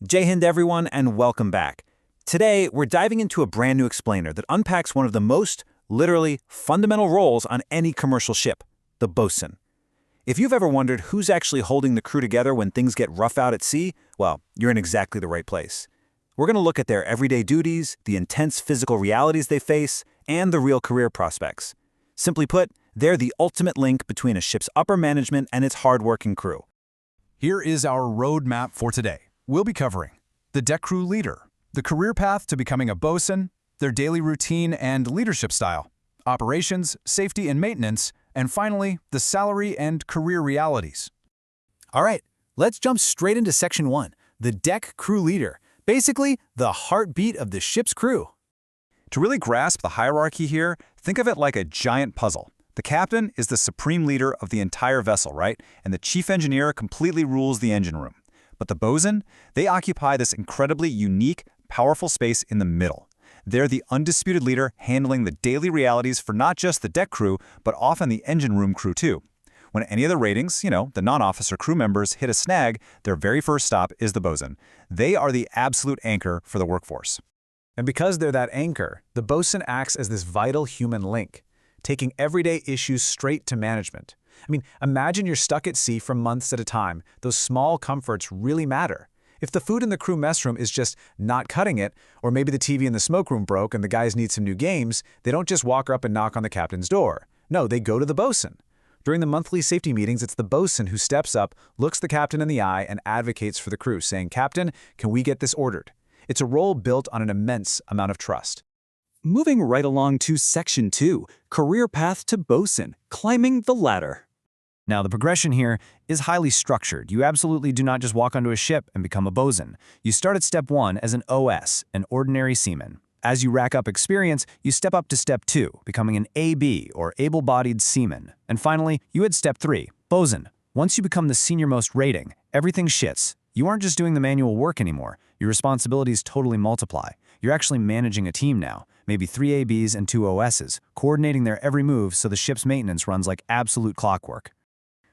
Jai Hind everyone and welcome back. Today, we're diving into a brand new explainer that unpacks one of the most, literally, fundamental roles on any commercial ship, the bosun. If you've ever wondered who's actually holding the crew together when things get rough out at sea, well, you're in exactly the right place. We're going to look at their everyday duties, the intense physical realities they face, and the real career prospects. Simply put, they're the ultimate link between a ship's upper management and its hard-working crew. Here is our roadmap for today. We'll be covering the deck crew leader, the career path to becoming a bosun, their daily routine and leadership style, operations, safety and maintenance, and finally, the salary and career realities. All right, let's jump straight into Section 1, the deck crew leader, basically the heartbeat of the ship's crew. To really grasp the hierarchy here, think of it like a giant puzzle. The captain is the supreme leader of the entire vessel, right? And the chief engineer completely rules the engine room. But the bosun, they occupy this incredibly unique, powerful space in the middle. They're the undisputed leader handling the daily realities for not just the deck crew, but often the engine room crew too. When any of the ratings, the non-officer crew members hit a snag, their very first stop is the bosun. They are the absolute anchor for the workforce. And because they're that anchor, the bosun acts as this vital human link, taking everyday issues straight to management. Imagine you're stuck at sea for months at a time. Those small comforts really matter. If the food in the crew mess room is just not cutting it, or maybe the TV in the smoke room broke and the guys need some new games, they don't just walk up and knock on the captain's door. No, they go to the bosun. During the monthly safety meetings, it's the bosun who steps up, looks the captain in the eye, and advocates for the crew, saying, "Captain, can we get this ordered?" It's a role built on an immense amount of trust. Moving right along to Section 2, Career Path to Bosun, Climbing the Ladder. Now, the progression here is highly structured. You absolutely do not just walk onto a ship and become a bosun. You start at Step 1 as an OS, an ordinary seaman. As you rack up experience, you step up to Step 2, becoming an AB, or able-bodied seaman. And finally, you hit Step 3, bosun. Once you become the senior-most rating, everything shifts. You aren't just doing the manual work anymore. Your responsibilities totally multiply. You're actually managing a team now, maybe 3 ABs and 2 OSs, coordinating their every move so the ship's maintenance runs like absolute clockwork.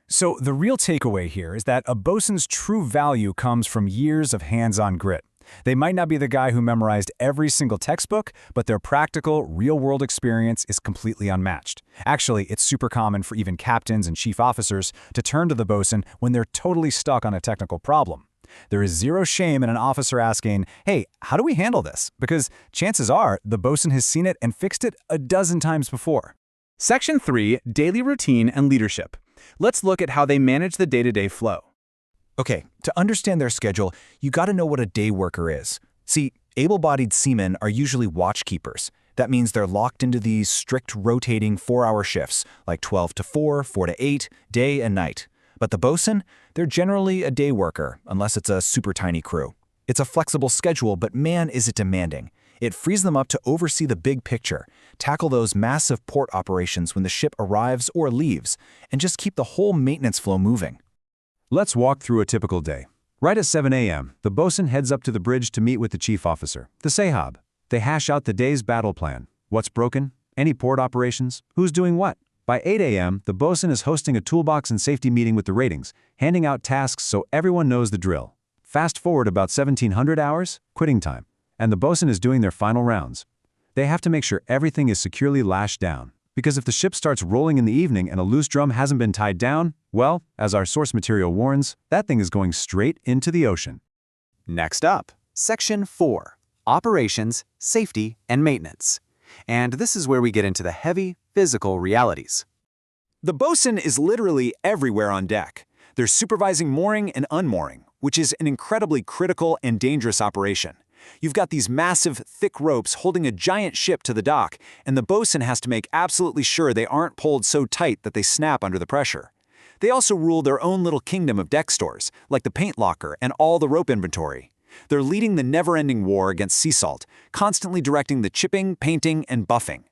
So the real takeaway here is that a bosun's true value comes from years of hands-on grit. They might not be the guy who memorized every single textbook, but their practical, real-world experience is completely unmatched. Actually, it's super common for even captains and chief officers to turn to the bosun when they're totally stuck on a technical problem. There is zero shame in an officer asking, "Hey, how do we handle this?" Because chances are the bosun has seen it and fixed it a dozen times before. Section 3, Daily Routine and Leadership. Let's look at how they manage the day-to-day flow. Okay, to understand their schedule, you gotta know what a day worker is. See, able-bodied seamen are usually watchkeepers. That means they're locked into these strict rotating 4-hour shifts, like 12 to 4, 4 to 8, day and night. But the bosun, they're generally a day worker, unless it's a super tiny crew. It's a flexible schedule, but man, is it demanding. It frees them up to oversee the big picture, tackle those massive port operations when the ship arrives or leaves, and just keep the whole maintenance flow moving. Let's walk through a typical day. Right at 7 a.m., the bosun heads up to the bridge to meet with the chief officer, the sahab. They hash out the day's battle plan. What's broken? Any port operations? Who's doing what? By 8 a.m., the bosun is hosting a toolbox and safety meeting with the ratings, handing out tasks so everyone knows the drill. Fast forward about 1700 hours, quitting time, and the bosun is doing their final rounds. They have to make sure everything is securely lashed down, because if the ship starts rolling in the evening and a loose drum hasn't been tied down, well, as our source material warns, that thing is going straight into the ocean. Next up, Section 4, Operations, Safety, and Maintenance. And this is where we get into the heavy, physical realities. The bosun is literally everywhere on deck. They're supervising mooring and unmooring, which is an incredibly critical and dangerous operation. You've got these massive, thick ropes holding a giant ship to the dock, and the bosun has to make absolutely sure they aren't pulled so tight that they snap under the pressure. They also rule their own little kingdom of deck stores, like the paint locker and all the rope inventory. They're leading the never-ending war against sea salt, constantly directing the chipping, painting, and buffing.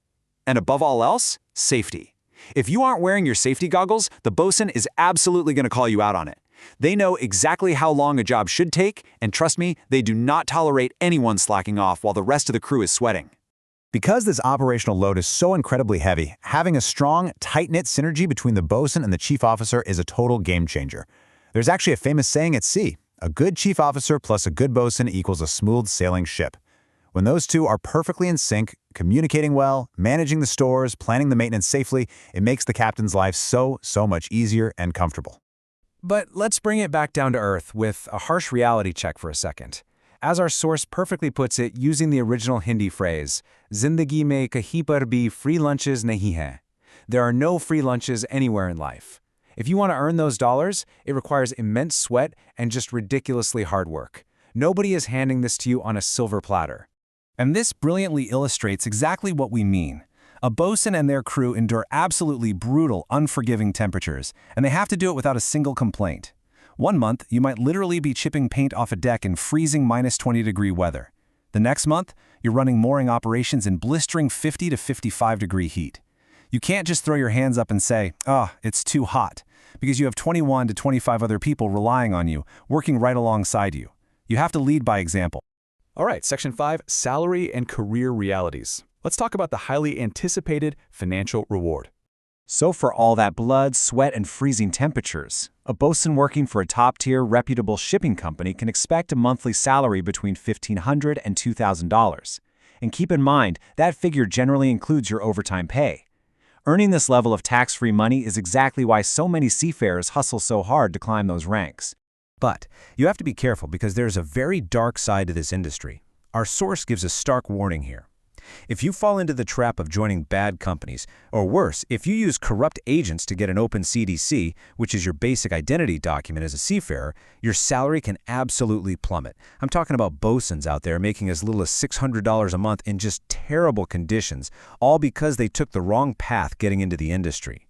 And above all else, safety. If you aren't wearing your safety goggles, the bosun is absolutely going to call you out on it. They know exactly how long a job should take, and trust me, they do not tolerate anyone slacking off while the rest of the crew is sweating. Because this operational load is so incredibly heavy, having a strong, tight-knit synergy between the bosun and the chief officer is a total game changer. There's actually a famous saying at sea: A good chief officer plus a good bosun equals a smooth sailing ship. When those two are perfectly in sync, communicating well, managing the stores, planning the maintenance safely, it makes the captain's life so much easier and comfortable. But let's bring it back down to earth with a harsh reality check for a second. As our source perfectly puts it using the original Hindi phrase, "Zindagi mein kahin par bhi free lunches nahi hai." There are no free lunches anywhere in life. If you want to earn those dollars, it requires immense sweat and just ridiculously hard work. Nobody is handing this to you on a silver platter. And this brilliantly illustrates exactly what we mean. A bosun and their crew endure absolutely brutal, unforgiving temperatures, and they have to do it without a single complaint. One month, you might literally be chipping paint off a deck in freezing -20-degree weather. The next month, you're running mooring operations in blistering 50 to 55-degree heat. You can't just throw your hands up and say, "Oh, it's too hot," because you have 21 to 25 other people relying on you, working right alongside you. You have to lead by example. All right, Section 5, Salary and Career Realities. Let's talk about the highly anticipated financial reward. So for all that blood, sweat, and freezing temperatures, a bosun working for a top-tier, reputable shipping company can expect a monthly salary between $1,500 and $2,000. And keep in mind, that figure generally includes your overtime pay. Earning this level of tax-free money is exactly why so many seafarers hustle so hard to climb those ranks. But you have to be careful because there's a very dark side to this industry. Our source gives a stark warning here. If you fall into the trap of joining bad companies, or worse, if you use corrupt agents to get an open CDC, which is your basic identity document as a seafarer, your salary can absolutely plummet. I'm talking about bosuns out there making as little as $600 a month in just terrible conditions, all because they took the wrong path getting into the industry.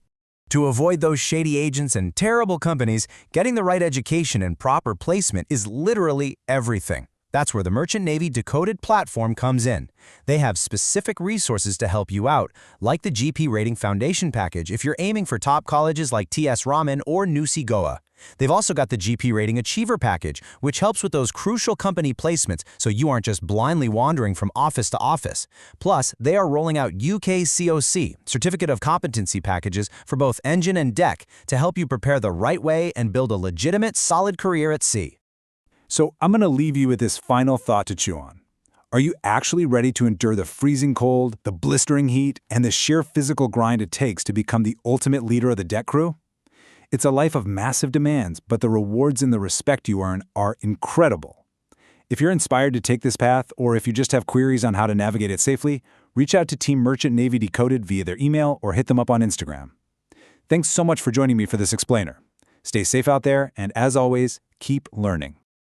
To avoid those shady agents and terrible companies, getting the right education and proper placement is literally everything. That's where the Merchant Navy Decoded platform comes in. They have specific resources to help you out, like the GP Rating Foundation Package if you're aiming for top colleges like TS Raman or Nusi Goa. They've also got the GP Rating Achiever Package, which helps with those crucial company placements so you aren't just blindly wandering from office to office. Plus, they are rolling out UKCOC, Certificate of Competency packages for both engine and deck to help you prepare the right way and build a legitimate, solid career at sea. So I'm going to leave you with this final thought to chew on. Are you actually ready to endure the freezing cold, the blistering heat, and the sheer physical grind it takes to become the ultimate leader of the deck crew? It's a life of massive demands, but the rewards and the respect you earn are incredible. If you're inspired to take this path, or if you just have queries on how to navigate it safely, reach out to Team Merchant Navy Decoded via their email or hit them up on Instagram. Thanks so much for joining me for this explainer. Stay safe out there, and as always, keep learning.